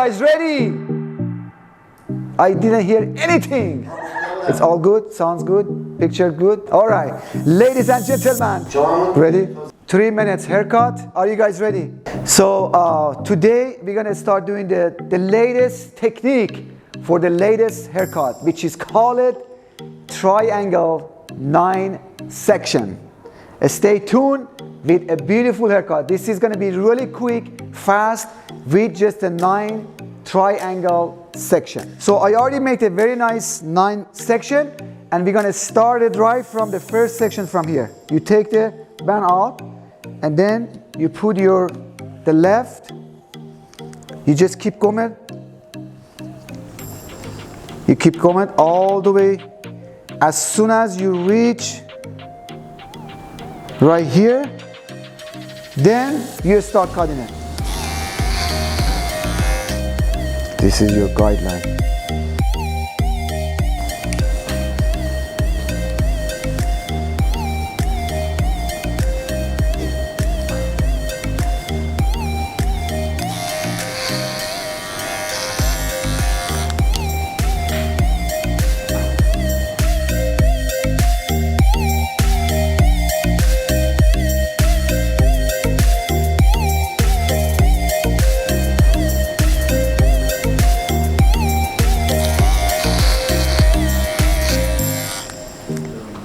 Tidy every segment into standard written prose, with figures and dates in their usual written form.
guys ready? I didn't hear anything. It's all good? Sounds good? Picture good? All right. Ladies and gentlemen, ready? 3 minutes haircut. Are you guys ready? So today we're going to start doing the latest technique for the latest haircut, which is called triangle 9 section. Stay tuned with a beautiful haircut. This is going to be really quick, fast, with just a 9 triangle section. So I already made a very nice 9 section, and we're going to start it right from the first section from here. You take the band out, and then you put the left. You just keep going. You keep going all the way. As soon as you reach right here, then you start cutting it. This is your guideline.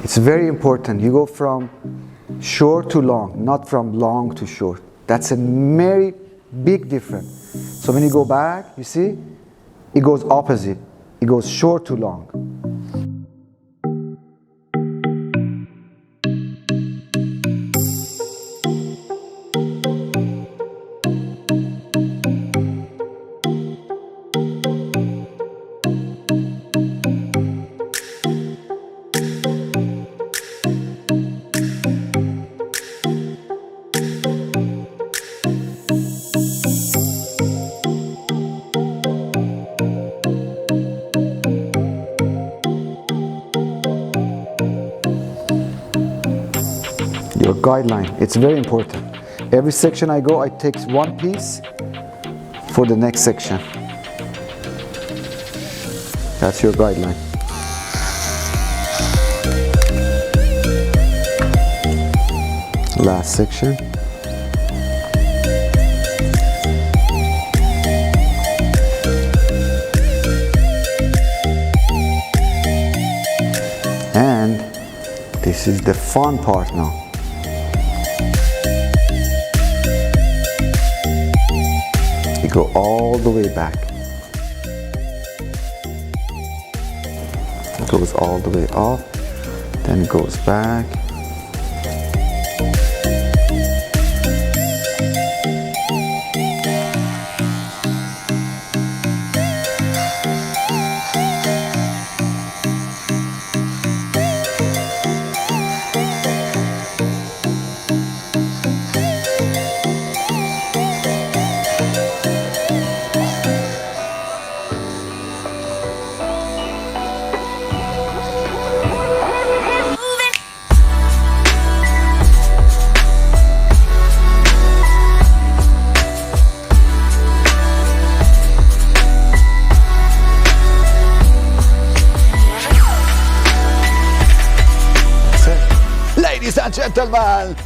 It's very important. You go from short to long, not from long to short. That's a very big difference. So when you go back, you see, it goes opposite. It goes short to long. Your guideline, it's very important. Every section I go, I take one piece for the next section. That's your guideline. Last section. And this is the fun part now. You go all the way back. It goes all the way up, then it goes back. Ladies and gentlemen,